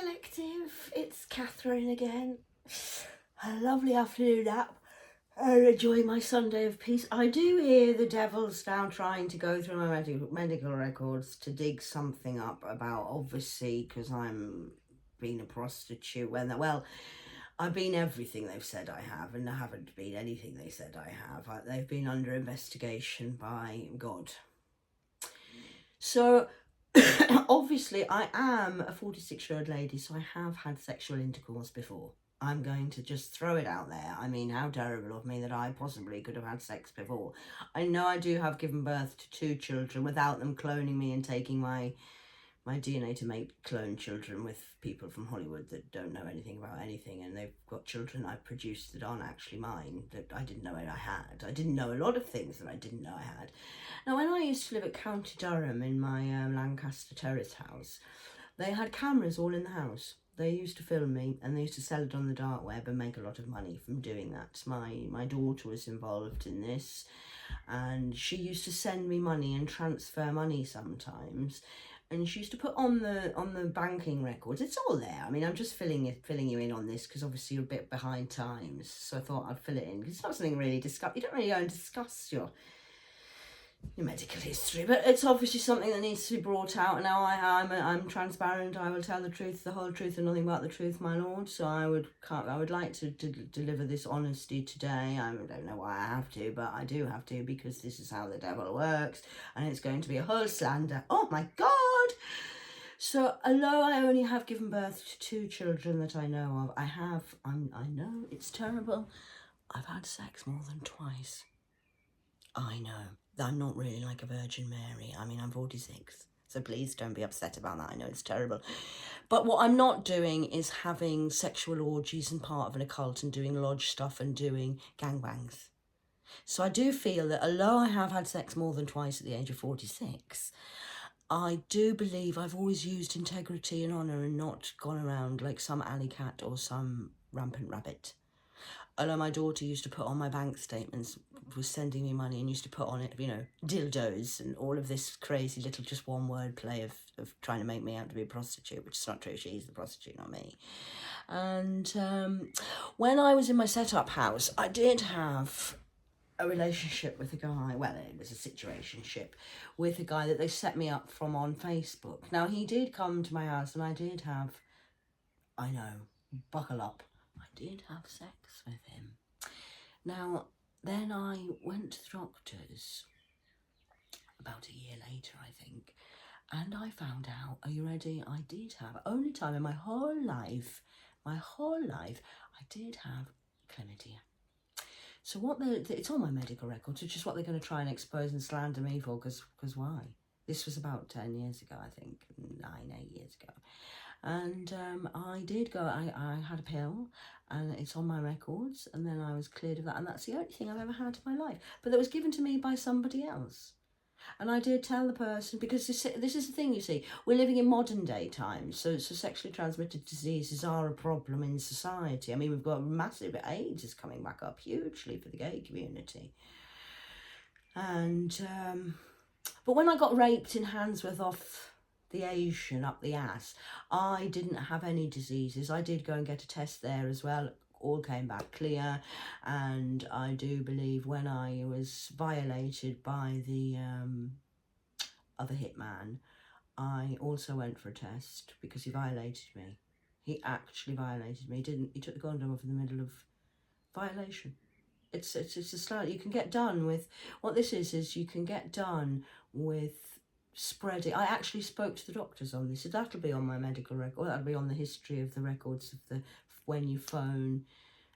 Collective, it's Catherine again. A lovely afternoon nap. Enjoying my Sunday of peace. I do hear the devil's now trying to go through my medical records to dig something up about, obviously, because I'm being a prostitute. Well, I've been everything they've said I have, and I haven't been anything they said I have. They've been under investigation by God. So, obviously, I am a 46-year-old lady, so I have had sexual intercourse before. I'm going to just throw it out there. I mean, how terrible of me that I possibly could have had sex before. I know I do have given birth to 2 children without them cloning me and taking my DNA to make clone children with people from Hollywood that don't know anything about anything, and they've got children I've produced that aren't actually mine, that I didn't know I had. I didn't know a lot of things that I didn't know I had. Now, when I used to live at County Durham in my Lancaster Terrace house, they had cameras all in the house. They used to film me, and they used to sell it on the dark web and make a lot of money from doing that. My daughter was involved in this, and she used to send me money and transfer money sometimes. And she used to put on the banking records. It's all there. I mean, I'm just filling you in on this because obviously you're a bit behind times. So I thought I'd fill it in. It's not something really you don't really go and discuss your medical history, but it's obviously something that needs to be brought out. And now I'm transparent. I will tell the truth, the whole truth, and nothing but the truth, my lord. So I would like to deliver this honesty today. I don't know why I have to, but I do have to, because this is how the devil works, and it's going to be a whole slander. Oh my God! So, although I only have given birth to 2 children that I know of, I know it's terrible, I've had sex more than twice. I know. I'm not really like a Virgin Mary. I mean, I'm 46, so please don't be upset about that. I know it's terrible. But what I'm not doing is having sexual orgies and part of an occult and doing lodge stuff and doing gangbangs. So I do feel that although I have had sex more than twice at the age of 46, I do believe I've always used integrity and honour and not gone around like some alley cat or some rampant rabbit. Although my daughter used to put on my bank statements, was sending me money and used to put on it, dildos and all of this crazy little just one word play of trying to make me out to be a prostitute, which is not true. She's the prostitute, not me. And when I was in my set-up house, I did have a relationship with a guy. Well, it was a situationship with a guy that they set me up from on Facebook. Now, he did come to my house and I did have, I know, buckle up, I did have sex with him. Now, then I went to the doctors about a year later, I think, and I found out, are you ready? I did have, only time in my whole life, I did have chlamydia. So it's on my medical records, which is what they're going to try and expose and slander me for, because why? This was about 10 years ago, I think, 8 years ago. And I did go, I had a pill, and it's on my records, and then I was cleared of that, and that's the only thing I've ever had in my life. But that was given to me by somebody else. And I did tell the person, because this is the thing, you see, we're living in modern day times, so sexually transmitted diseases are a problem in society. I mean, we've got massive, AIDS is coming back up hugely for the gay community. And, but when I got raped in Handsworth off the Asian up the ass, I didn't have any diseases. I did go and get a test there as well. All came back clear, and I do believe when I was violated by the other hitman, I also went for a test because he violated me. He actually violated me. He took the condom off in the middle of violation. It's a slight, you can get done with, what this is you can get done with spreading. I actually spoke to the doctors on this, so that'll be on my medical record, or that'll be on the history of the records of the when you phone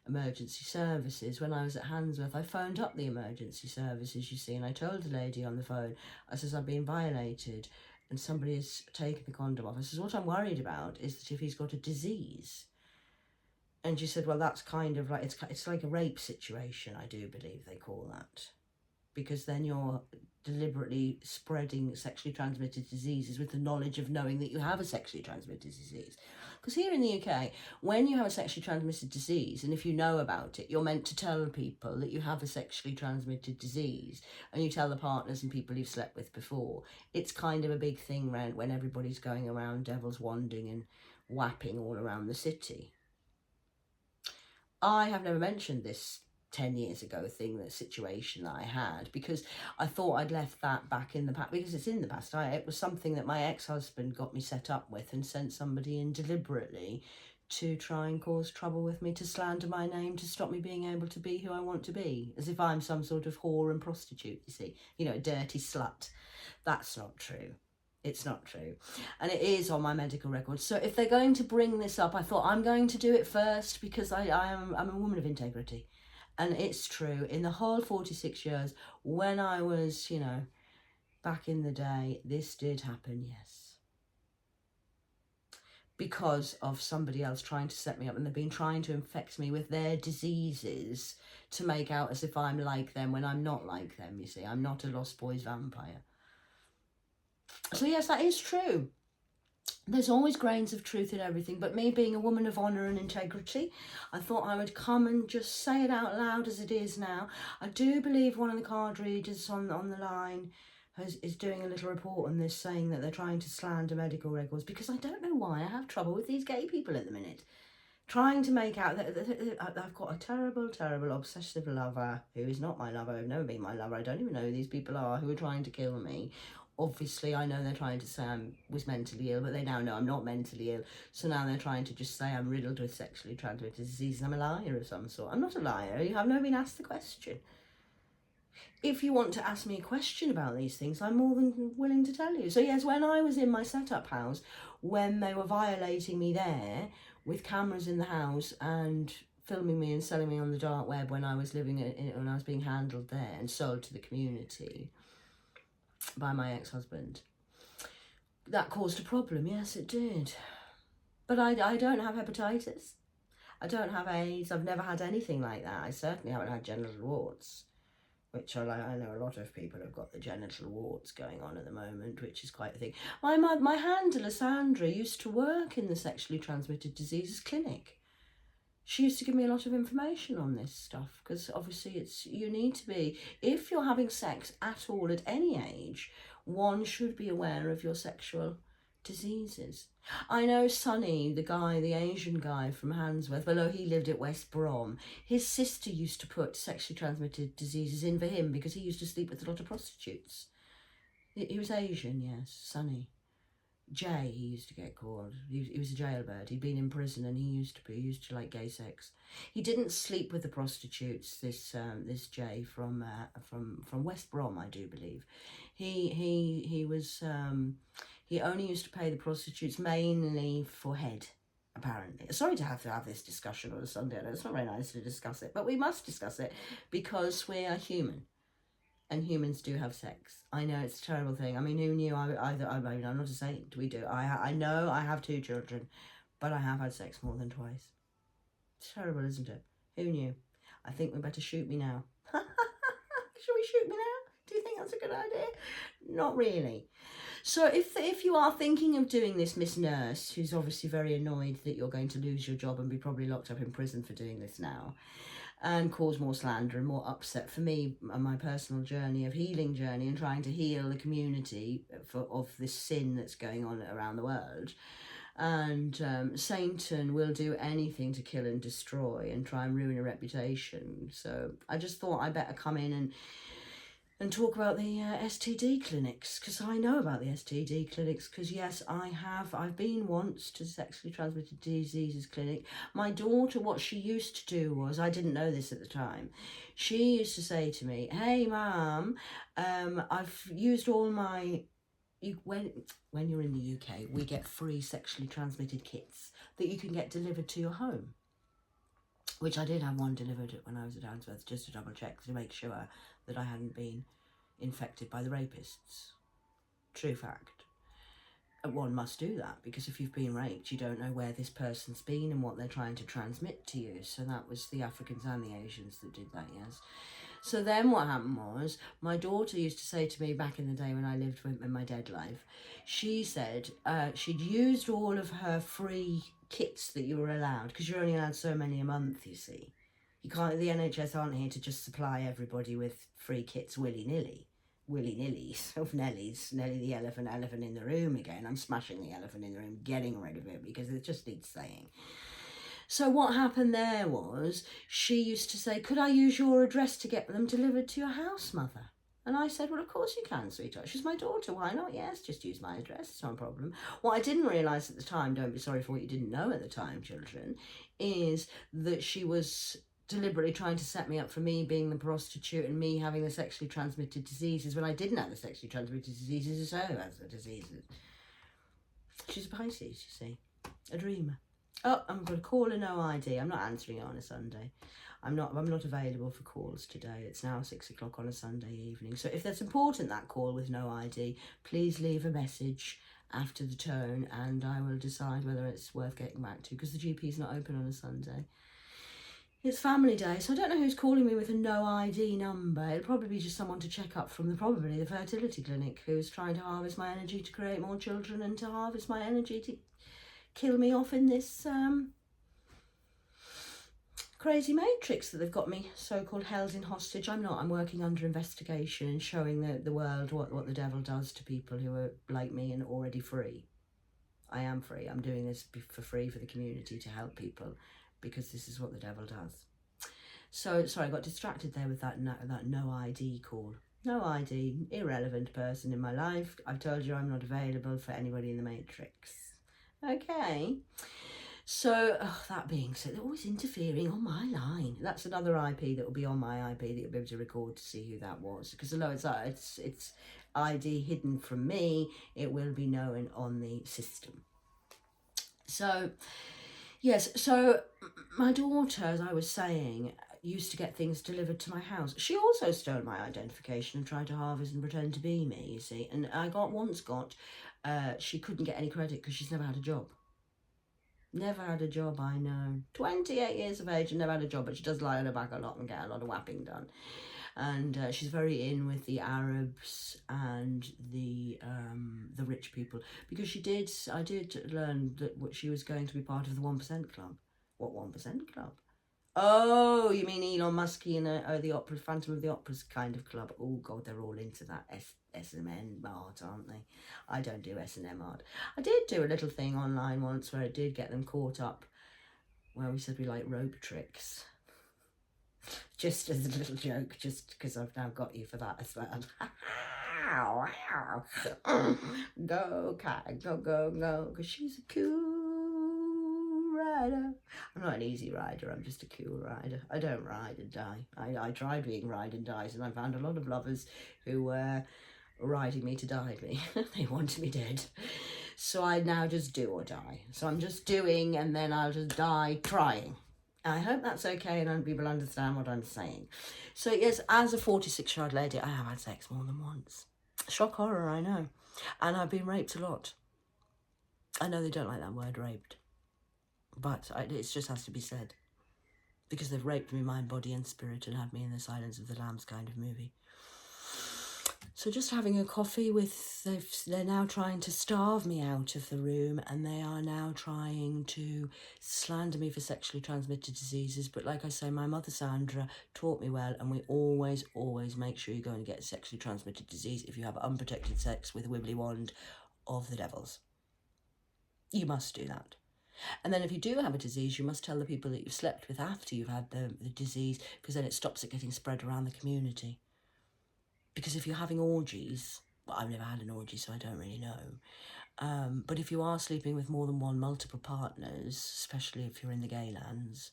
emergency services. When I was at Handsworth, I phoned up the emergency services, you see, and I told the lady on the phone, I says, I've been violated and somebody has taken the condom off. I says, what I'm worried about is that if he's got a disease. And she said, well, that's kind of like, it's like a rape situation, I do believe they call that. because then you're deliberately spreading sexually transmitted diseases with the knowledge of knowing that you have a sexually transmitted disease. Because here in the UK, when you have a sexually transmitted disease, and if you know about it, you're meant to tell people that you have a sexually transmitted disease, and you tell the partners and people you've slept with before. It's kind of a big thing around when everybody's going around devil's wanding and whapping all around the city. I have never mentioned this 10 years ago situation that I had, because I thought I'd left that back in the past, because it's in the past. It was something that my ex-husband got me set up with and sent somebody in deliberately to try and cause trouble with me, to slander my name, to stop me being able to be who I want to be, as if I'm some sort of whore and prostitute, you see, you know, a dirty slut. That's not true. It's not true. And it is on my medical record. So if they're going to bring this up, I thought I'm going to do it first, because I'm a woman of integrity. And it's true. In the whole 46 years, when I was, you know, back in the day, this did happen, yes. Because of somebody else trying to set me up, and they've been trying to infect me with their diseases to make out as if I'm like them when I'm not like them, you see. I'm not a Lost Boys vampire. So yes, that is true. There's always grains of truth in everything, but me being a woman of honour and integrity, I thought I would come and just say it out loud as it is now. I do believe one of the card readers on the line is doing a little report on this, saying that they're trying to slander medical records, because I don't know why I have trouble with these gay people at the minute. Trying to make out that I've got a terrible, terrible obsessive lover who is not my lover, who's never been my lover. I don't even know who these people are who are trying to kill me. Obviously, I know they're trying to say I was mentally ill, but they now know I'm not mentally ill. So now they're trying to just say I'm riddled with sexually transmitted disease and I'm a liar of some sort. I'm not a liar. You have never been asked the question. If you want to ask me a question about these things, I'm more than willing to tell you. So yes, when I was in my setup house, when they were violating me there with cameras in the house and filming me and selling me on the dark web when I was living when I was being handled there and sold to the community by my ex-husband, that caused a problem. Yes, it did. But I don't have hepatitis. I don't have AIDS. I've never had anything like that. I certainly haven't had genital warts, which I know a lot of people have got the genital warts going on at the moment, which is quite a thing. My handler, Sandra, used to work in the sexually transmitted diseases clinic. She used to give me a lot of information on this stuff, because obviously you need to be, if you're having sex at all at any age, one should be aware of your sexual diseases. I know Sonny, the Asian guy from Handsworth, although he lived at West Brom, his sister used to put sexually transmitted diseases in for him because he used to sleep with a lot of prostitutes. He was Asian, yes, Sonny. Jay, he used to get called. He was a jailbird. He'd been in prison and he used to like gay sex. He didn't sleep with the prostitutes, this Jay from West Brom, I do believe. He only used to pay the prostitutes mainly for head, apparently. Sorry to have this discussion on a Sunday. It's not very nice to discuss it, but we must discuss it because we are human. And humans do have sex. I know it's a terrible thing. I mean, who knew? I'm not a saint. We do. I know I have 2 children, but I have had sex more than twice. It's terrible, isn't it? Who knew? I think we better shoot me now. Shall we shoot me now? Do you think that's a good idea? Not really. So if you are thinking of doing this, Miss Nurse, who's obviously very annoyed that you're going to lose your job and be probably locked up in prison for doing this now, and cause more slander and more upset for me and my personal healing journey and trying to heal the community of this sin that's going on around the world. And Satan will do anything to kill and destroy and try and ruin a reputation. So I just thought I better come in and talk about the STD clinics, because I know about the STD clinics, because yes, I've been once to the sexually transmitted diseases clinic. My daughter, what she used to do was, I didn't know this at the time, she used to say to me, hey Mum, I've used all my, when you're in the UK, we get free sexually transmitted kits that you can get delivered to your home. Which I did have one delivered when I was at Handsworth, just to double check, to make sure that I hadn't been infected by the rapists. True fact. One must do that, because if you've been raped, you don't know where this person's been and what they're trying to transmit to you. So that was the Africans and the Asians that did that, yes. So then what happened was, my daughter used to say to me back in the day when I lived in my dead life, she said she'd used all of her free kits that you were allowed, because you're only allowed so many a month, you see. You can't, the NHS aren't here to just supply everybody with free kits willy-nilly. Willy-nilly, of Nelly's, Nelly the elephant in the room again. I'm smashing the elephant in the room, getting rid of it, because it just needs saying. So what happened there was, she used to say, could I use your address to get them delivered to your house, Mother? And I said, well, of course you can, sweetheart. She's my daughter, why not? Yes, just use my address, it's no problem. What I didn't realise at the time, don't be sorry for what you didn't know at the time, children, is that she was deliberately trying to set me up for me being the prostitute and me having the sexually transmitted diseases when I didn't have the sexually transmitted diseases, so has the diseases. She's a Pisces, you see, a dreamer. Oh, I'm going to call a no ID. I'm not answering it on a Sunday. I'm not available for calls today. It's now 6 o'clock on a Sunday evening. So if that's important, that call with no ID, please leave a message after the tone and I will decide whether it's worth getting back to, because the GP's not open on a Sunday. It's family day, so I don't know who's calling me with a no ID number. It'll probably be just someone to check up from probably the fertility clinic who's trying to harvest my energy to create more children and to harvest my energy to kill me off in this crazy matrix that they've got me so-called held in hostage. I'm not. I'm working under investigation and showing the world what the devil does to people who are like me and already free. I am free. I'm doing this for free for the community to help people, because this is what the devil does. So, sorry, I got distracted there with that no ID call. No ID, irrelevant person in my life. I've told you I'm not available for anybody in the matrix. Okay. So, that being said, they're always interfering on my line. That's another IP that will be on my IP that you'll be able to record to see who that was. Because although it's ID hidden from me, it will be known on the system. So, yes, so my daughter, as I was saying, used to get things delivered to my house. She also stole my identification and tried to harvest and pretend to be me, you see. And I once got, she couldn't get any credit because she's never had a job. Never had a job, I know. 28 years of age and never had a job, but she does lie on her back a lot and get a lot of whapping done. And she's very in with the Arabs and the rich people, because I did learn that she was going to be part of the 1% Club. What 1% Club? Oh, you mean Elon Musk and the opera, Phantom of the Opera's kind of club? Oh God, they're all into that S&M art, aren't they? I don't do S&M art. I did do a little thing online once where I did get them caught up, where we said we like rope tricks. Just as a little joke, just because I've now got you for that as well. Go, cat, go, go, go, because she's a cool rider. I'm not an easy rider, I'm just a cool rider. I don't ride and die. I tried being ride and dies, and I found a lot of lovers who were riding me to die me. They wanted me dead. So I now just do or die. So I'm just doing, and then I'll just die trying. I hope that's okay and people understand what I'm saying. So yes, as a 46-year-old lady, I have had sex more than once. Shock horror, I know. And I've been raped a lot. I know they don't like that word, raped. But it just has to be said. Because they've raped me mind, body and spirit and had me in the Silence of the Lambs kind of movie. So just having a coffee with, they're now trying to starve me out of the room, and they are now trying to slander me for sexually transmitted diseases. But like I say, my mother Sandra taught me well, and we always make sure you go and get a sexually transmitted disease if you have unprotected sex with a wibbly wand of the devils. You must do that. And then if you do have a disease, you must tell the people that you've slept with after you've had the disease, because then it stops it getting spread around the community. Because if you're having orgies, well, I've never had an orgy, so I don't really know. But if you are sleeping with more than one, multiple partners, especially if you're in the gay lands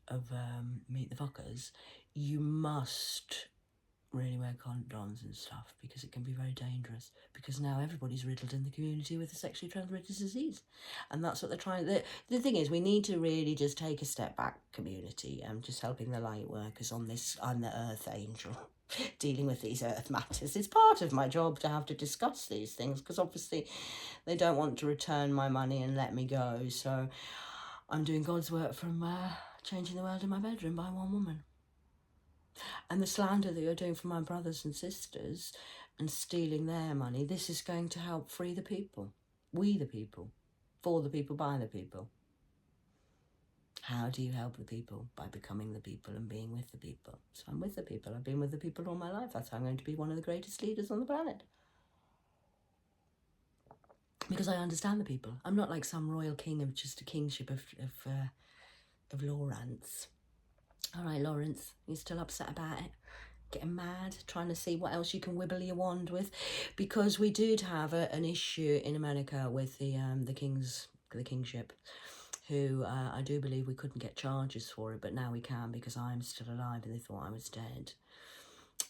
of Meet the Fuckers, you must really wear condoms and stuff, because it can be very dangerous, because now everybody's riddled in the community with a sexually transmitted disease. And that's what they're trying. The thing is, we need to really just take a step back, community, and just helping the light workers on this. I'm the earth angel. Dealing with these earth matters. It's part of my job to have to discuss these things, because obviously they don't want to return my money and let me go. So I'm doing God's work from changing the world in my bedroom by one woman. And the slander that you're doing for my brothers and sisters and stealing their money, this is going to help free the people. We the people. For the people, by the people. How do you help the people? By becoming the people and being with the people. So I'm with the people. I've been with the people all my life. That's how I'm going to be one of the greatest leaders on the planet. Because I understand the people. I'm not like some royal king of just a kingship of Lawrence. All right, Lawrence, you're still upset about it? Getting mad, trying to see what else you can wibble your wand with, because we did have an issue in America with the kingship, who I do believe we couldn't get charges for it, but now we can because I'm still alive and they thought I was dead.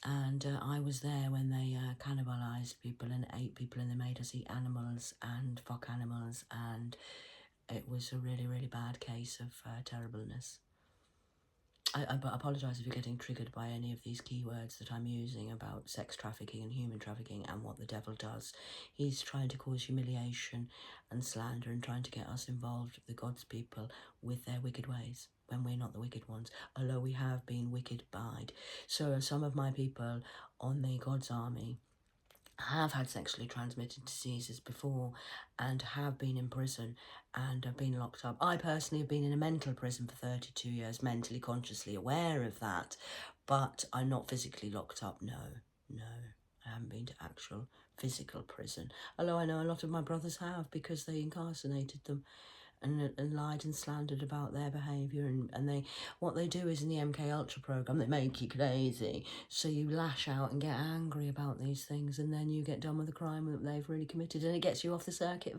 And I was there when they cannibalised people and ate people, and they made us eat animals and fuck animals, and it was a really, really bad case of terribleness. I apologise if you're getting triggered by any of these keywords that I'm using about sex trafficking and human trafficking and what the devil does. He's trying to cause humiliation and slander and trying to get us involved, the God's people, with their wicked ways, when we're not the wicked ones, although we have been wicked-byed. So some of my people on the God's army have had sexually transmitted diseases before and have been in prison and have been locked up. I personally have been in a mental prison for 32 years, mentally, consciously aware of that, but I'm not physically locked up, no, I haven't been to actual physical prison, although I know a lot of my brothers have, because they incarcerated them and lied and slandered about their behaviour, and they, what they do is, in the MK Ultra program, they make you crazy, so you lash out and get angry about these things, and then you get done with the crime that they've really committed, and it gets you off the circuit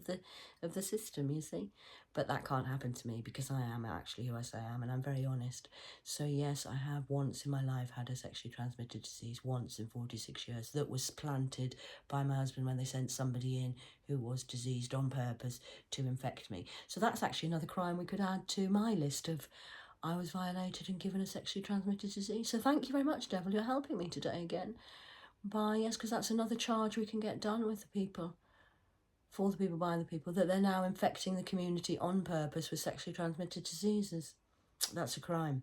of the system, you see. But that can't happen to me because I am actually who I say I am, and I'm very honest. So yes, I have once in my life had a sexually transmitted disease, once in 46 years, that was planted by my husband when they sent somebody in who was diseased on purpose to infect me. So that's actually another crime we could add to my list of I was violated and given a sexually transmitted disease. So thank you very much, Devil. You're helping me today again. Yes, because that's another charge we can get done with the people. For the people, by the people, that they're now infecting the community on purpose with sexually transmitted diseases. That's a crime.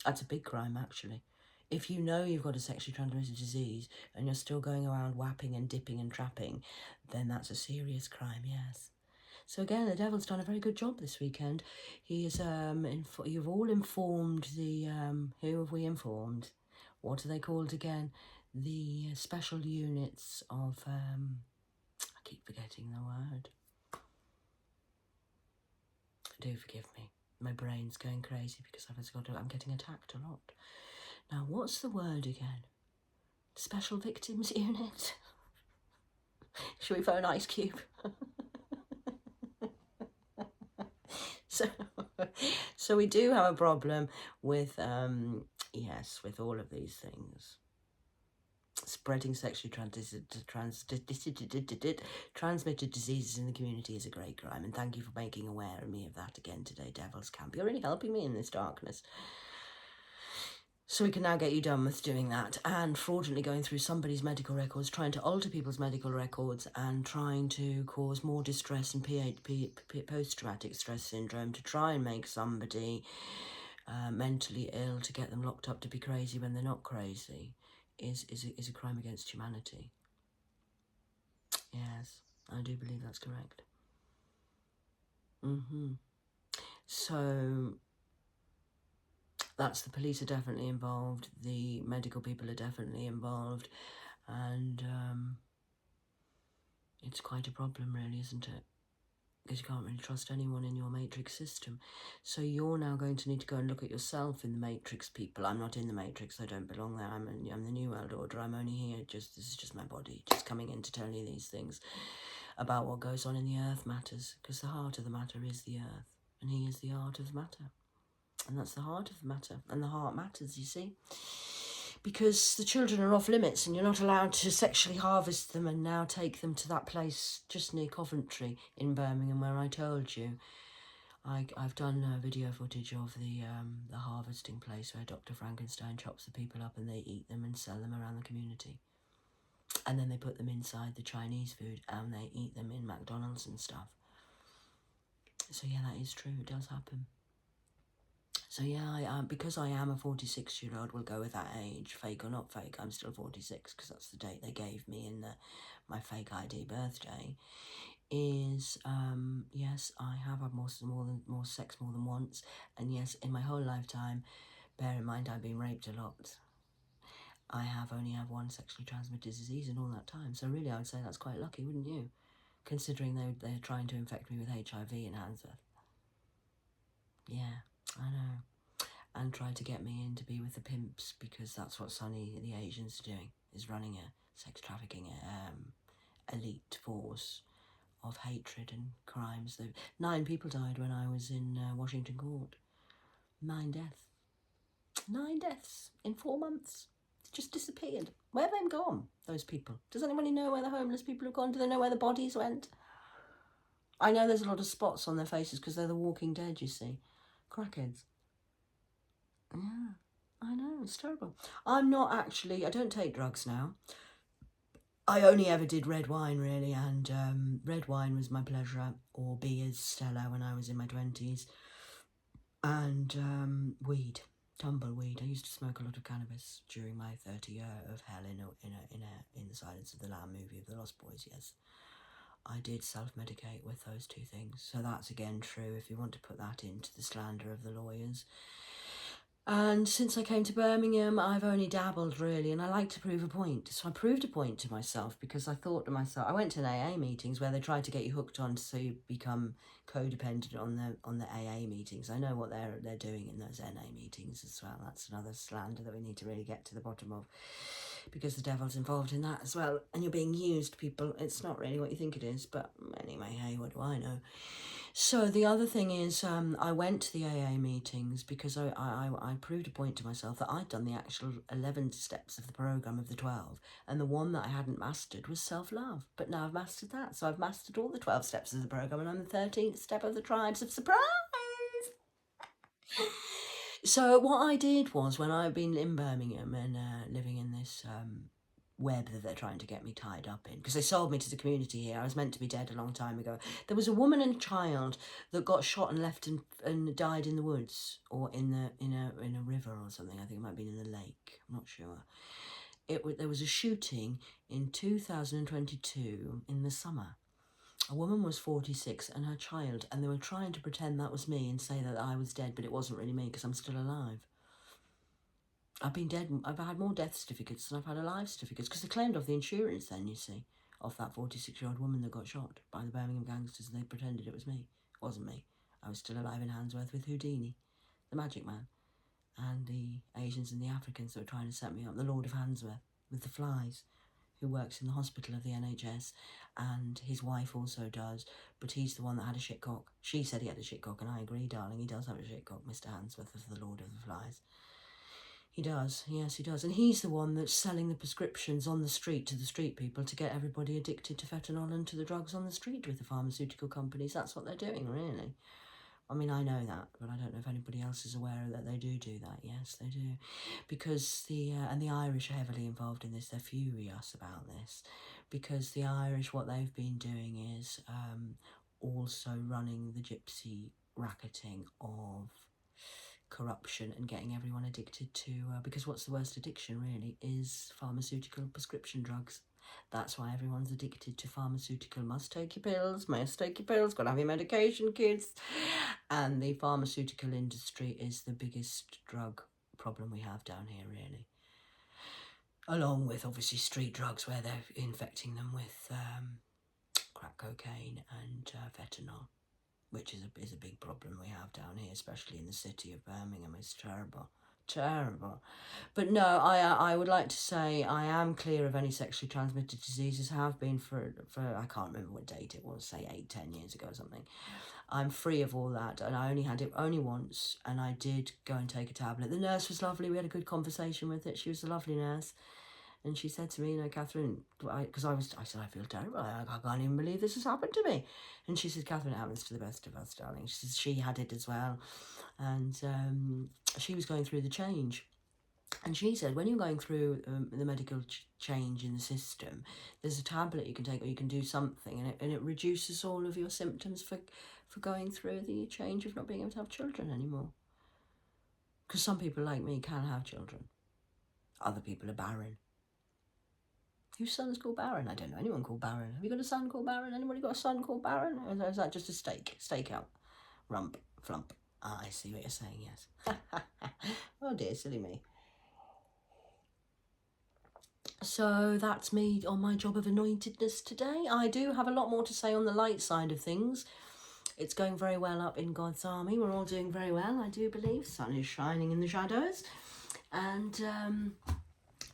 That's a big crime, actually. If you know you've got a sexually transmitted disease and you're still going around whapping and dipping and trapping, then that's a serious crime, yes. So again, the devil's done a very good job this weekend. He is, you've all informed the, who have we informed? What are they called again? The special units of, I keep forgetting the word. Do forgive me. My brain's going crazy because I'm getting attacked a lot. Now, what's the word again? Special Victims Unit? Should we phone Ice Cube? So we do have a problem with, yes, with all of these things. Spreading sexually transmitted diseases in the community is a great crime, and thank you for making aware of me of that again today, Devil's Camp. You're really helping me in this darkness. So we can now get you done with doing that and fraudulently going through somebody's medical records, trying to alter people's medical records and trying to cause more distress and post-traumatic stress syndrome to try and make somebody mentally ill, to get them locked up to be crazy when they're not crazy, is a crime against humanity. Yes, I do believe that's correct. So that's, the police are definitely involved, the medical people are definitely involved, and it's quite a problem really, isn't it? Because you can't really trust anyone in your matrix system. So you're now going to need to go and look at yourself in the matrix, people. I'm not in the matrix, I don't belong there. I'm the New World Order. I'm only here, this is just my body, just coming in to tell you these things about what goes on in the earth matters, because the heart of the matter is the earth, and he is the heart of the matter. And that's the heart of the matter, and the heart matters, you see. Because the children are off limits and you're not allowed to sexually harvest them and now take them to that place just near Coventry in Birmingham where I told you. I've done video footage of the harvesting place where Dr. Frankenstein chops the people up and they eat them and sell them around the community. And then they put them inside the Chinese food and they eat them in McDonald's and stuff. So yeah, that is true, it does happen. So yeah, because I am a 46-year-old, we'll go with that age, fake or not fake. I'm still 46 because that's the date they gave me in my fake ID birthday. Is yes, I have had more sex more than once, and yes, in my whole lifetime, bear in mind I've been raped a lot. I have only had one sexually transmitted disease in all that time, so really I would say that's quite lucky, wouldn't you? Considering they're trying to infect me with HIV in Handsworth. Yeah, I know. And try to get me in to be with the pimps, because that's what Sonny the Asians are doing, is running a sex trafficking elite force of hatred and crimes. 9 people died when I was in Washington Court. 9 deaths. 9 deaths in 4 months. Just disappeared. Where have they gone, those people? Does anybody know where the homeless people have gone? Do they know where the bodies went? I know there's a lot of spots on their faces because they're the Walking Dead, you see. Crackheads. Yeah, I know, it's terrible. I don't take drugs now. I only ever did red wine, really, and red wine was my pleasure, or beers, Stella, when I was in my 20s, and weed, tumbleweed. I used to smoke a lot of cannabis during my 30-year of hell in the Silence of the Lamb movie of the Lost Boys, yes. I did self-medicate with those 2 things, so that's again true if you want to put that into the slander of the lawyers. And since I came to Birmingham, I've only dabbled, really, and I like to prove a point. So I proved a point to myself because I thought to myself, I went to an AA meetings where they tried to get you hooked on so you become codependent on the AA meetings. I know what they're doing in those NA meetings as well. That's another slander that we need to really get to the bottom of, because the devil's involved in that as well. And you're being used, people. It's not really what you think it is, but anyway, hey, what do I know? So the other thing is, I went to the AA meetings because I proved a point to myself that I'd done the actual 11 steps of the programme of the 12, and the one that I hadn't mastered was self-love. But now I've mastered that, so I've mastered all the 12 steps of the programme, and I'm the 13th step of the tribes of surprise. So what I did was, when I've been in Birmingham and living in this web that they're trying to get me tied up in, because they sold me to the community here. I was meant to be dead a long time ago. There was a woman and a child that got shot and left and died in the woods, or in a river or something. I think it might have been in the lake. I'm not sure. There was a shooting in 2022 in the summer. A woman was 46 and her child, and they were trying to pretend that was me and say that I was dead, but it wasn't really me because I'm still alive. I've been dead. I've had more death certificates than I've had alive certificates, because they claimed off the insurance then, you see, off that 46-year-old woman that got shot by the Birmingham gangsters, and they pretended it was me. It wasn't me. I was still alive in Handsworth with Houdini, the magic man, and the Asians and the Africans that were trying to set me up, the Lord of Handsworth with the flies, who works in the hospital of the NHS, and his wife also does, but he's the one that had a shit cock. She said he had a shit cock, and I agree, darling, he does have a shit cock, Mr. Handsworth of the Lord of the Flies. He does, yes, he does. And he's the one that's selling the prescriptions on the street to the street people to get everybody addicted to fentanyl and to the drugs on the street with the pharmaceutical companies. That's what they're doing, really. I mean, I know that, but I don't know if anybody else is aware that they do that. Yes, they do. Because the Irish are heavily involved in this. They're furious about this. Because the Irish, what they've been doing is also running the gypsy racketing of corruption and getting everyone addicted to, because what's the worst addiction, really, is pharmaceutical prescription drugs. That's why everyone's addicted to pharmaceutical. Must take your pills, got to have your medication, kids. And the pharmaceutical industry is the biggest drug problem we have down here, really. Along with, obviously, street drugs, where they're infecting them with crack cocaine and fentanyl, which is a big problem we have down here, especially in the city of Birmingham. It's terrible. But no, I would like to say I am clear of any sexually transmitted diseases. Have been for I can't remember what date it was, say 8-10 years ago or something. I'm free of all that, and I only had it once, and I did go and take a tablet. The nurse was lovely. We had a good conversation with it. She was a lovely nurse. And she said to me, Catherine, because I said, I feel terrible. I can't even believe this has happened to me. And she said, Catherine, it happens to the best of us, darling. She said she had it as well. And she was going through the change. And she said, when you're going through the medical change in the system, there's a tablet you can take, or you can do something, and it reduces all of your symptoms for going through the change of not being able to have children anymore. Because some people like me can have children. Other people are barren. Whose son's called Baron? I don't know anyone called Baron. Have you got a son called Baron? Anybody got a son called Baron? Or is that just a steak? Stakeout? Rump? Flump? Ah, I see what you're saying, yes. Oh dear, silly me. So that's me on my job of anointedness today. I do have a lot more to say on the light side of things. It's going very well up in God's army. We're all doing very well, I do believe. Sun is shining in the shadows. And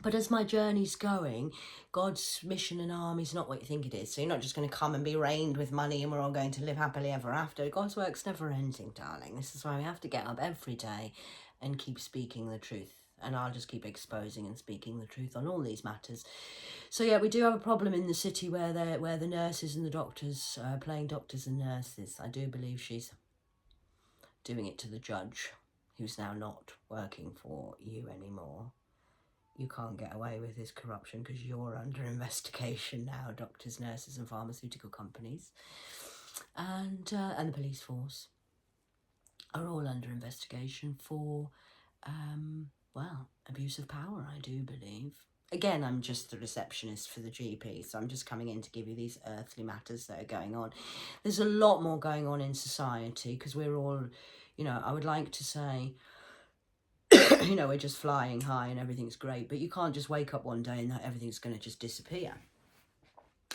but as my journey's going, God's mission and army is not what you think it is. So you're not just going to come and be rained with money and we're all going to live happily ever after. God's work's never ending, darling. This is why we have to get up every day and keep speaking the truth. And I'll just keep exposing and speaking the truth on all these matters. So yeah, we do have a problem in the city where the nurses and the doctors are playing doctors and nurses. I do believe she's doing it to the judge, who's now not working for you anymore. You can't get away with this corruption because you're under investigation now, doctors, nurses and pharmaceutical companies. And the police force are all under investigation for, well, abuse of power, I do believe. Again, I'm just the receptionist for the GP, so I'm just coming in to give you these earthly matters that are going on. There's a lot more going on in society because we're all, you know, I would like to say, you know, we're just flying high and everything's great, but you can't just wake up one day and that everything's going to just disappear.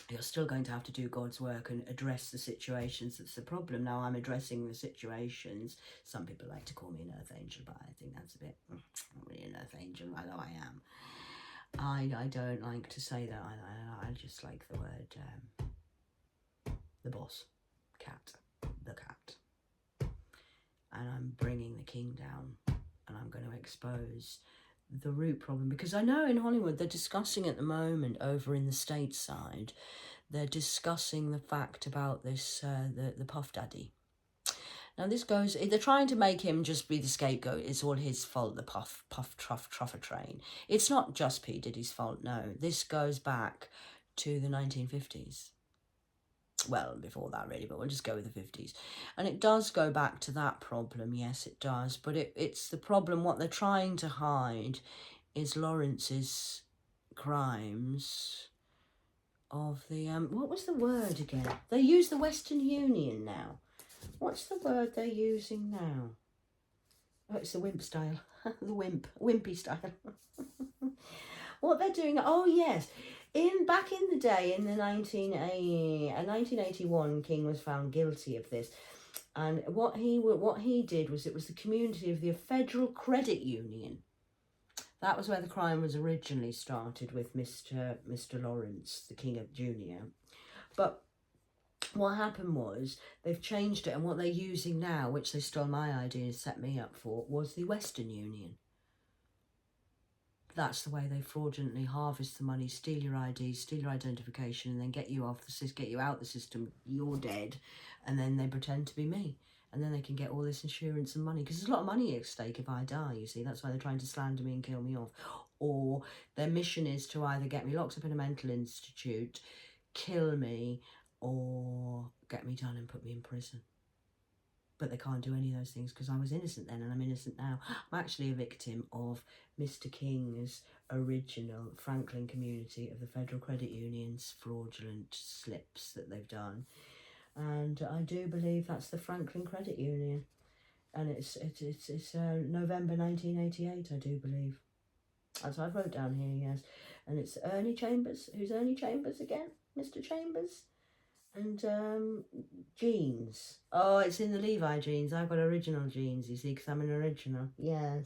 You're still going to have to do God's work and address the situations that's the problem. Now I'm addressing the situations. Some people like to call me an earth angel, but I think that's a bit, not really an earth angel, although I am. I don't like to say that. I just like the word, the boss, cat, the cat. And I'm bringing the king down. And I'm going to expose the root problem. Because I know in Hollywood, they're discussing at the moment over in the stateside, they're discussing the fact about this, the Puff Daddy. Now this goes, they're trying to make him just be the scapegoat. It's all his fault, the Puff Truffer train. It's not just P. Diddy's fault, no. This goes back to the 1950s. Well, before that really, but we'll just go with the 50s. And it does go back to that problem, yes it does, but it's the problem, what they're trying to hide is Lawrence's crimes of the, what was the word again? They use the Western Union now. What's the word they're using now? Oh, it's the wimp style, the wimpy style. What they're doing, oh yes, back in the day, in the 1981, King was found guilty of this, and what he did was, it was the community of the Federal Credit Union. That was where the crime was originally started with Mr. Lawrence, the King of Junior. But what happened was they've changed it, and what they're using now, which they stole my idea and set me up for, was the Western Union. That's the way they fraudulently harvest the money, steal your ID, steal your identification, and then get you out the system. You're dead, and then they pretend to be me, and then they can get all this insurance and money, because there's a lot of money at stake if I die. You see, that's why they're trying to slander me and kill me off. Or their mission is to either get me locked up in a mental institute, kill me, or get me done and put me in prison. But they can't do any of those things because I was innocent then and I'm innocent now. I'm actually a victim of Mr. King's original Franklin community of the Federal Credit Union's fraudulent slips that they've done. And I do believe that's the Franklin Credit Union. And it's November 1988, I do believe. That's what I wrote down here, yes. And it's Ernie Chambers. Who's Ernie Chambers again? Mr. Chambers? And jeans. Oh, it's in the Levi jeans. I've got original jeans, you see, because I'm an original. Yes.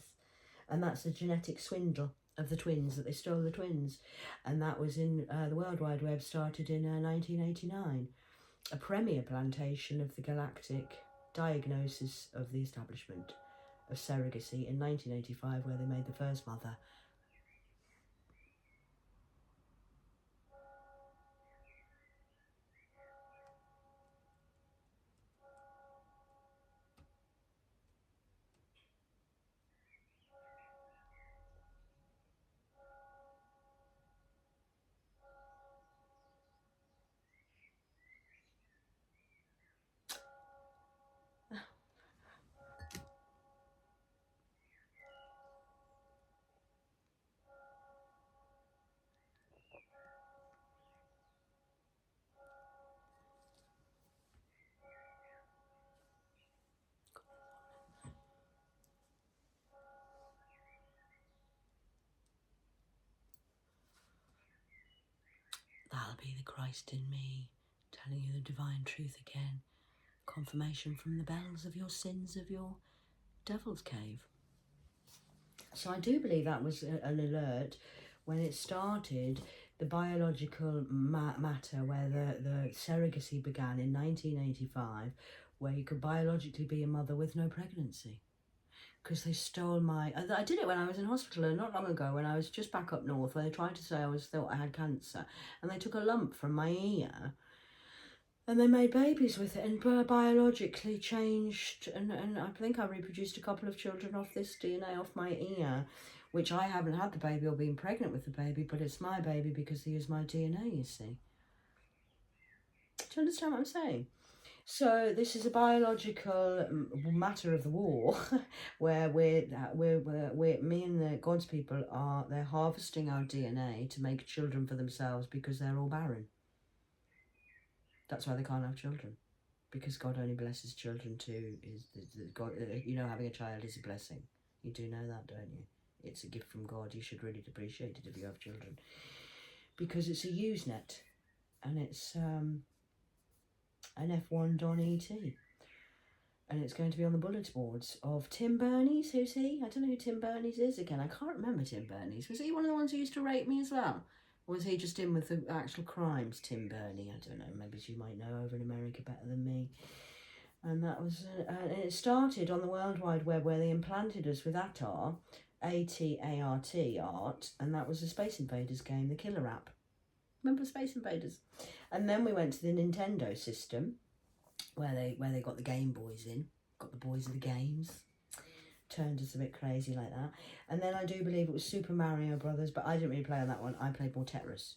And that's a genetic swindle of the twins, that they stole the twins. And that was in the World Wide Web, started in 1989. A premier plantation of the galactic diagnosis of the establishment of surrogacy in 1985, where they made the first mother. be the Christ in me, telling you the divine truth again. Confirmation from the bells of your sins of your devil's cave. So I do believe that was an alert when it started, the biological matter, where the surrogacy began in 1985, where you could biologically be a mother with no pregnancy. Because they stole my... I did it when I was in hospital not long ago, when I was just back up north, where they tried to say I thought I had cancer, and they took a lump from my ear, and they made babies with it, and biologically changed, and I think I reproduced a couple of children off this DNA off my ear, which I haven't had the baby or been pregnant with the baby, but it's my baby because they used my DNA, you see. Do you understand what I'm saying? So this is a biological matter of the war, where me and the God's people they're harvesting our DNA to make children for themselves because they're all barren. That's why they can't have children, because God only blesses children God. Having a child is a blessing. You do know that, don't you? It's a gift from God. You should really appreciate it if you have children, because it's a Usenet, and it's an F1 Don ET, and it's going to be on the bulletin boards of Tim Bernies. Who's he? I don't know who Tim Bernies is again. I can't remember Tim Bernies. Was he one of the ones who used to rape me as well? Or was he just in with the actual crimes, Tim Bernie? I don't know. Maybe you might know over in America better than me. And that was, it started on the World Wide Web, where they implanted us with ATAR, A-T-A-R-T, art, and that was the Space Invaders game, the killer app. Remember Space Invaders? And then we went to the Nintendo system, where they got the Game Boys in, got the boys of the games, turned us a bit crazy like that. And then I do believe it was Super Mario Brothers, but I didn't really play on that one. I played more Tetris,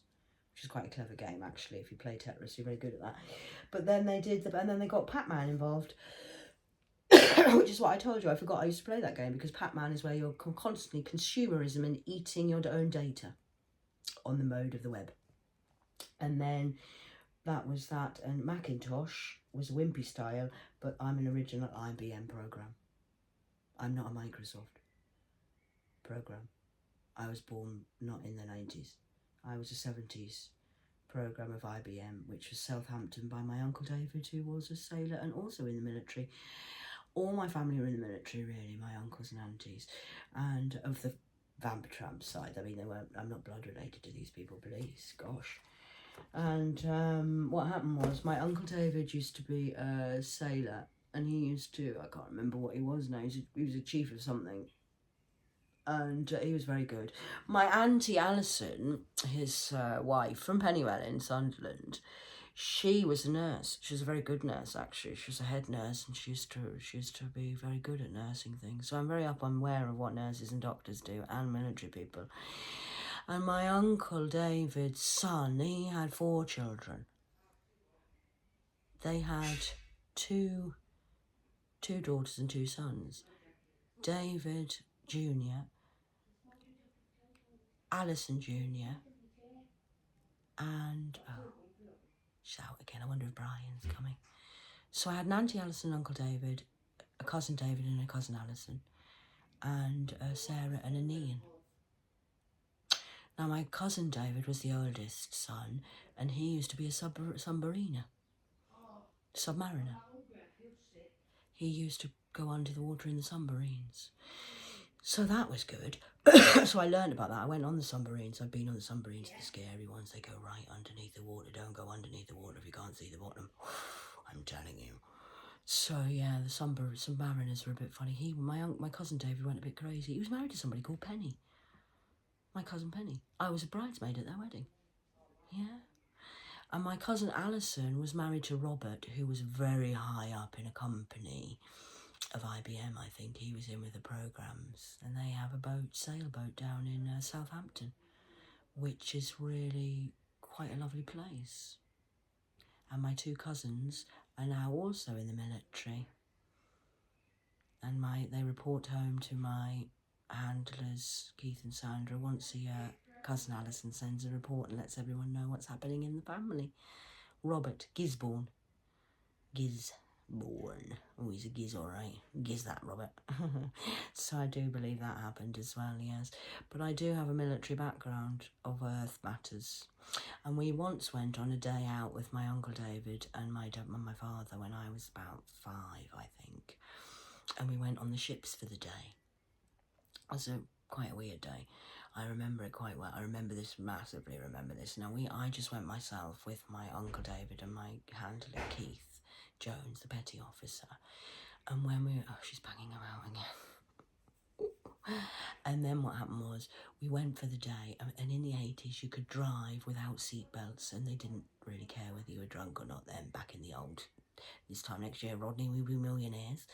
which is quite a clever game, actually. If you play Tetris, you're very good at that. But then they got Pac-Man involved, which is what I told you. I forgot I used to play that game, because Pac-Man is where you're constantly consumerism and eating your own data on the mode of the web. And then that was that, and Macintosh was a wimpy style, but I'm an original IBM program. I'm not a Microsoft program. I was born not in the 90s. I was a 70s program of IBM, which was Southampton, by my Uncle David, who was a sailor and also in the military. All my family were in the military, really, my uncles and aunties. And of the Vamp Tramp side, I mean, I'm not blood related to these people, please, gosh. And what happened was, my Uncle David used to be a sailor, and he used to, I can't remember what he was now, he was a chief of something, and he was very good. My Auntie Alison, his wife, from Pennywell in Sunderland, she was a nurse. She was a very good nurse, actually. She was a head nurse, and she used to be very good at nursing things. So I'm very aware of what nurses and doctors do, and military people. And my Uncle David's son, he had 4 children. They had two daughters and 2 sons. David Jr., Alison Jr., and, shout again, I wonder if Brian's coming. So I had an Auntie Alison and Uncle David, a cousin David and a cousin Alison, and Sarah and an Ian. Now my cousin David was the oldest son, and he used to be a submariner. He used to go under the water in the submarines. So that was good. So I learned about that. I went on the submarines. I've been on the submarines, the scary ones. They go right underneath the water. Don't go underneath the water if you can't see the bottom. I'm telling you. So yeah, the submariners were a bit funny. My cousin David went a bit crazy. He was married to somebody called Penny. My cousin Penny. I was a bridesmaid at their wedding. Yeah. And my cousin Alison was married to Robert, who was very high up in a company of IBM, I think. He was in with the programs, and they have a sailboat down in Southampton, which is really quite a lovely place. And my 2 cousins are now also in the military, and they report home to my handlers, Keith and Sandra, once a year. Cousin Alison sends a report and lets everyone know what's happening in the family. Robert Gisborne, Giz, born. Oh, he's a giz, all right. Giz that, Robert. So I do believe that happened as well, yes. But I do have a military background of earth matters. And we once went on a day out with my Uncle David and my dad and my father when I was about 5, I think. And we went on the ships for the day. It was quite a weird day. I remember it quite well. I remember this, massively remember this. Now, I just went myself with my Uncle David and my handler, Keith Jones, the petty officer. And when oh, she's banging him out again. And then what happened was we went for the day, and in the 80s you could drive without seatbelts, and they didn't really care whether you were drunk or not then, back in the old. This time next year, Rodney, we'll be millionaires.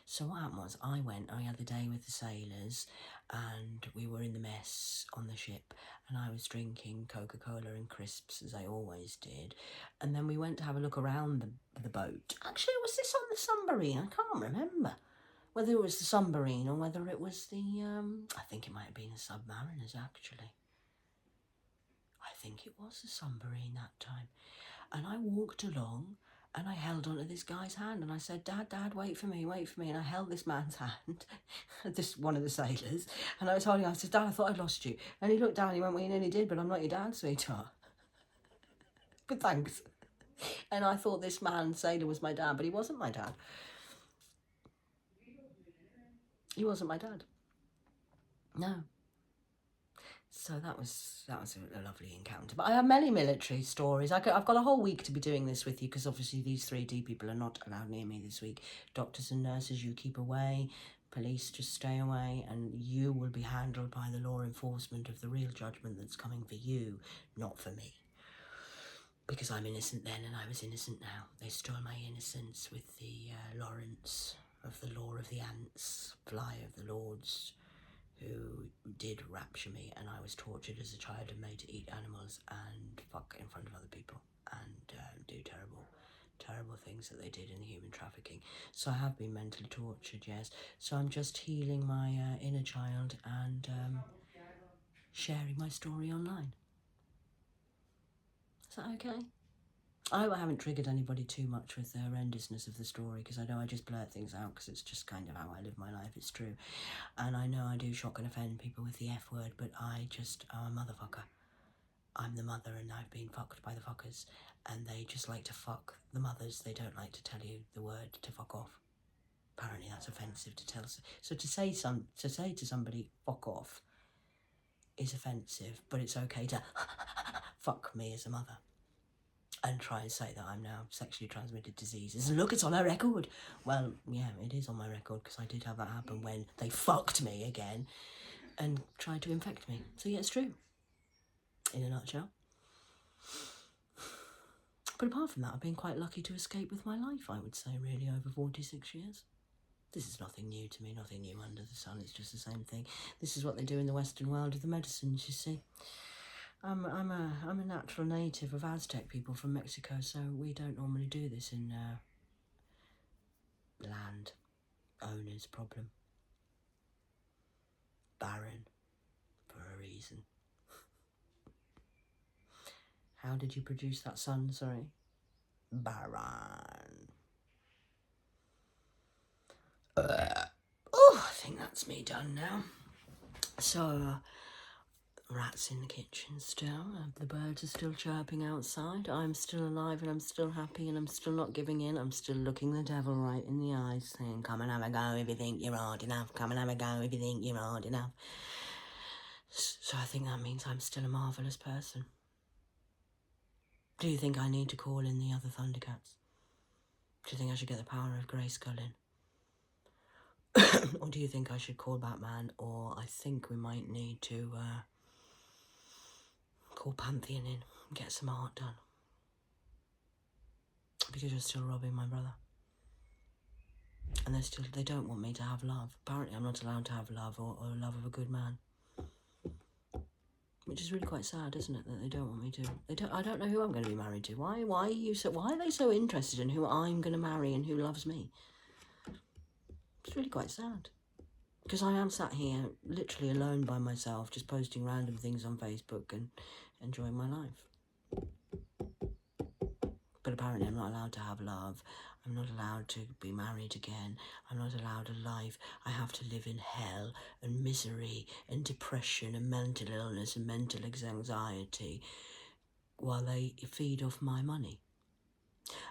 So what happened was I had the day with the sailors, and we were in the mess on the ship, and I was drinking Coca-Cola and crisps, as I always did. And then we went to have a look around the boat. Actually, was this on the submarine? I can't remember whether it was the submarine or whether it was the, I think it might have been the Submariners, actually. I think it was the submarine that time. And I walked along, and I held onto this guy's hand, and I said, Dad, wait for me. And I held this man's hand, one of the sailors, and I was holding him. I said, Dad, I thought I'd lost you. And he looked down, and he went, well, you nearly did, but I'm not your dad, sweetheart. But thanks. And I thought this man, sailor, was my dad, but he wasn't my dad. He wasn't my dad. No. So that was a lovely encounter. But I have many military stories. I've got a whole week to be doing this with you, because obviously these 3D people are not allowed near me this week. Doctors and nurses, you keep away. Police, just stay away, and you will be handled by the law enforcement of the real judgment that's coming for you, not for me. Because I'm innocent then, and I was innocent now. They stole my innocence with the Lawrence of the Law of the Ants, Fly of the Lords, who did rapture me, and I was tortured as a child and made to eat animals and fuck in front of other people and do terrible things that they did in the human trafficking. So I have been mentally tortured, yes. So I'm just healing my inner child and sharing my story online. Is that okay? I hope I haven't triggered anybody too much with the horrendousness of the story, because I know I just blurt things out because it's just kind of how I live my life. It's true. And I know I do shock and offend people with the F word, but I'm a motherfucker. I'm the mother, and I've been fucked by the fuckers, and they just like to fuck the mothers. They don't like to tell you the word to fuck off. Apparently that's offensive to tell. So to say to somebody fuck off is offensive, but it's okay to fuck me as a mother and try and say that I'm now sexually transmitted diseases. And look, it's on my record. Well, yeah, it is on my record, because I did have that happen when they fucked me again and tried to infect me. So yeah, it's true, in a nutshell. But apart from that, I've been quite lucky to escape with my life, I would say, really, over 46 years. This is nothing new to me, nothing new under the sun. It's just the same thing. This is what they do in the Western world with the medicines, you see. I'm a natural native of Aztec people from Mexico, so we don't normally do this in land owners' problem. Barren, for a reason. How did you produce that son, sorry? Barren. Oh, I think that's me done now. So, rats in the kitchen still, the birds are still chirping outside, I'm still alive and I'm still happy and I'm still not giving in, I'm still looking the devil right in the eyes saying, come and have a go if you think you're hard enough, come and have a go if you think you're hard enough. So I think that means I'm still a marvellous person. Do you think I need to call in the other Thundercats? Do you think I should get the power of Grayskull in? Or do you think I should call Batman? Or I think we might need to call Pantheon in and get some art done. Because you're still robbing my brother. And they don't want me to have love. Apparently I'm not allowed to have love or love of a good man. Which is really quite sad, isn't it, that they don't want me to. I don't know who I'm going to be married to. Why are they so interested in who I'm going to marry and who loves me? It's really quite sad. Because I am sat here, literally alone by myself, just posting random things on Facebook and enjoying my life. But but apparently I'm not allowed to have love. I'm not allowed to be married again. I'm not allowed a life. I have to live in hell and misery and depression and mental illness and mental anxiety while they feed off my money.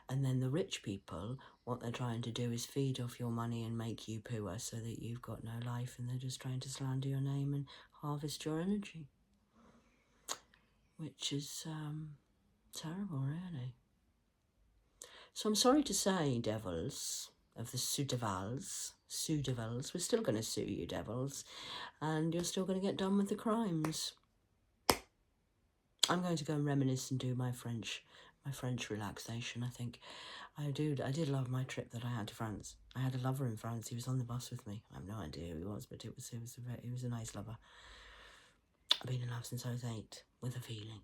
And then the rich people, what they're trying to do is feed off your money and make you poor so that you've got no life, and they're just trying to slander your name and harvest your energy. Which is terrible, really. So I'm sorry to say, devils of the SueDeviLS, we're still going to sue you, devils, and you're still going to get done with the crimes. I'm going to go and reminisce and do my French relaxation, I think. I did love my trip that I had to France. I had a lover in France. He was on the bus with me. I have no idea who he was, but he was a nice lover. I've been in love since I was 8 with a feeling.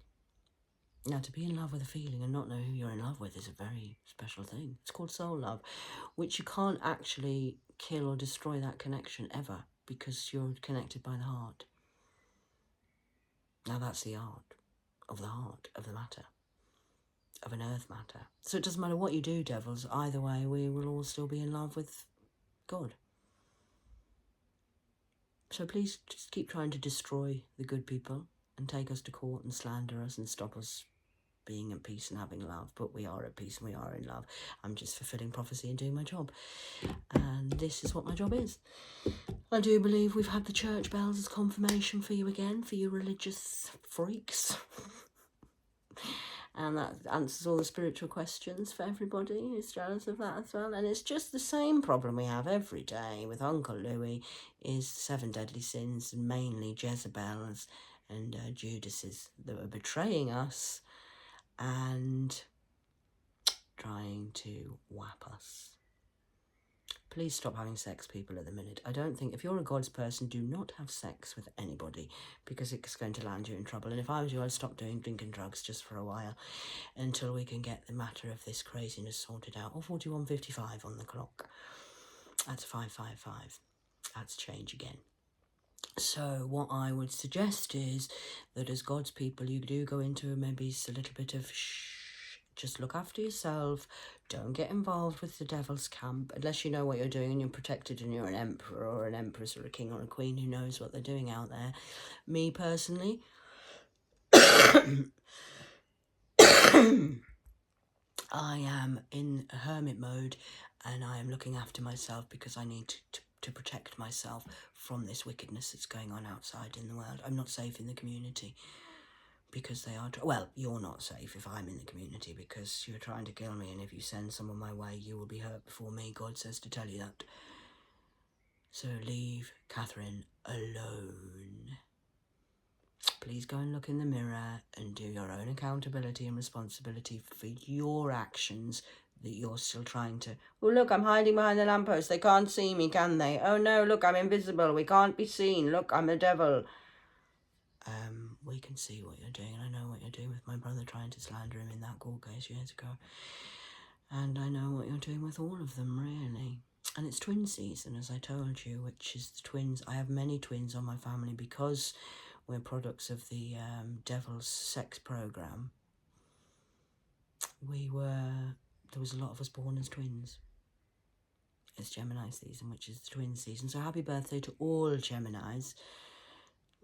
Now, to be in love with a feeling and not know who you're in love with is a very special thing. It's called soul love, which you can't actually kill or destroy that connection ever, because you're connected by the heart. Now, that's the art of the heart, of the matter, of an earth matter. So it doesn't matter what you do, devils. Either way, we will all still be in love with God. So please just keep trying to destroy the good people and take us to court and slander us and stop us being at peace and having love. But we are at peace and we are in love. I'm just fulfilling prophecy and doing my job. And this is what my job is. I do believe we've had the church bells as confirmation for you again, for you religious freaks. And that answers all the spiritual questions for everybody who's jealous of that as well. And it's just the same problem we have every day with Uncle Louis, is 7 deadly sins, and mainly Jezebels and Judases that are betraying us and trying to whap us. Please stop having sex, people, at the minute. I don't think, if you're a God's person, do not have sex with anybody, because it's going to land you in trouble. And if I was you, I'd stop doing drinking drugs just for a while until we can get the matter of this craziness sorted out. Or 41:55 on the clock. That's 5:55. That's change again. So what I would suggest is that as God's people, you do go into maybe a little bit of just look after yourself. Don't get involved with the devil's camp unless you know what you're doing and you're protected and you're an emperor or an empress or a king or a queen who knows what they're doing out there. Me personally, I am in a hermit mode and I am looking after myself because I need to protect myself from this wickedness that's going on outside in the world. I'm not safe in the community because they are... Well, you're not safe if I'm in the community because you're trying to kill me, and if you send someone my way, you will be hurt before me. God says to tell you that. So leave Catherine alone. Please go and look in the mirror and do your own accountability and responsibility for your actions that you're still trying to... Oh, look, I'm hiding behind the lamppost. They can't see me, can they? Oh, no, look, I'm invisible. We can't be seen. Look, I'm a devil. We can see what you're doing, and I know what you're doing with my brother trying to slander him in that court case years ago. And I know what you're doing with all of them, really. And it's twin season, as I told you, which is the twins. I have many twins on my family because we're products of the devil's sex program. There was a lot of us born as twins. It's Gemini season, which is the twin season. So happy birthday to all Geminis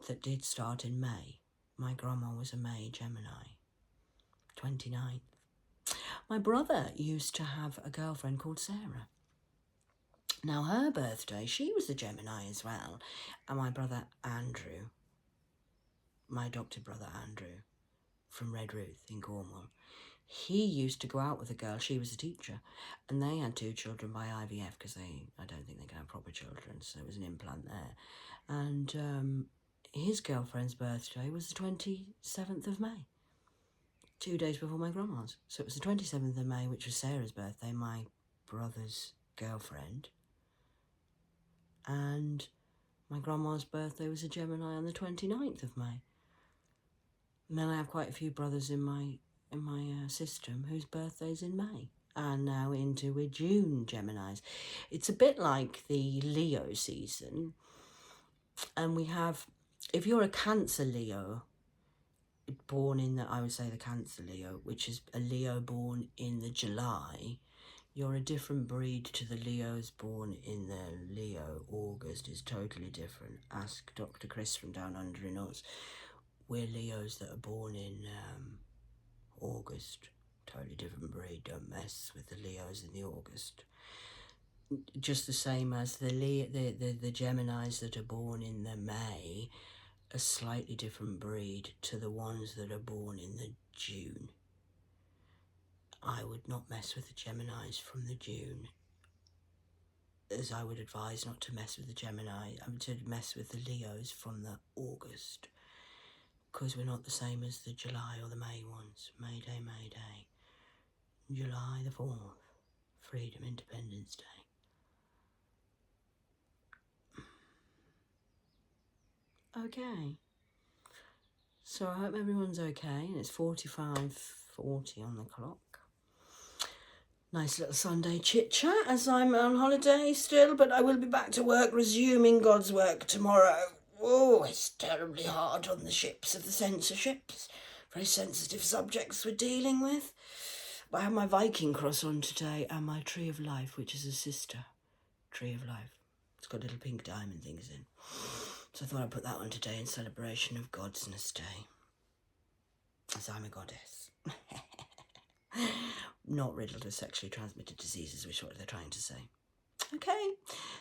that did start in May. My grandma was a May Gemini, 29th. My brother used to have a girlfriend called Sarah. Now her birthday, she was a Gemini as well. And my brother Andrew, my adopted brother Andrew, from Red Ruth in Cornwall, he used to go out with a girl. She was a teacher, and they had 2 children by IVF because I don't think they can have proper children, so there was an implant there. And his girlfriend's birthday was the 27th of May, 2 days before my grandma's. So it was the 27th of May, which was Sarah's birthday, my brother's girlfriend. And my grandma's birthday was a Gemini on the 29th of May. And then I have quite a few brothers in my system whose birthday's in May. And now into a June Geminis. It's a bit like the Leo season. And we have... If you're a Cancer Leo, born in the, I would say the Cancer Leo, which is a Leo born in the July, you're a different breed to the Leos born in the Leo. August is totally different. Ask Dr. Chris from down under in us. We're Leos that are born in August. Totally different breed. Don't mess with the Leos in the August. Just the same as the Geminis that are born in the May, a slightly different breed to the ones that are born in the June. I would not mess with the Geminis from the June, as I would advise not to mess with the Gemini. To mess with the Leos from the August, because we're not the same as the July or the May ones. May Day, May Day. July the 4th, Freedom, Independence Day. Okay, so I hope everyone's okay, and it's 45:40 on the clock. Nice little Sunday chit-chat as I'm on holiday still, but I will be back to work, resuming God's work tomorrow. Oh, it's terribly hard on the ships of the censorships. Very sensitive subjects we're dealing with. But I have my Viking cross on today and my Tree of Life, which is a sister Tree of Life. It's got little pink diamond things in. So I thought I'd put that on today in celebration of Godsness Day, as I'm a goddess. Not riddled with sexually transmitted diseases, which is what they're trying to say. Okay,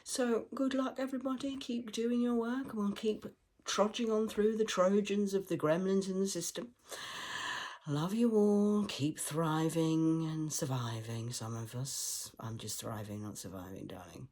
so good luck everybody. Keep doing your work, and we'll keep trudging on through the Trojans of the gremlins in the system. Love you all. Keep thriving and surviving, some of us. I'm just thriving, not surviving, darling.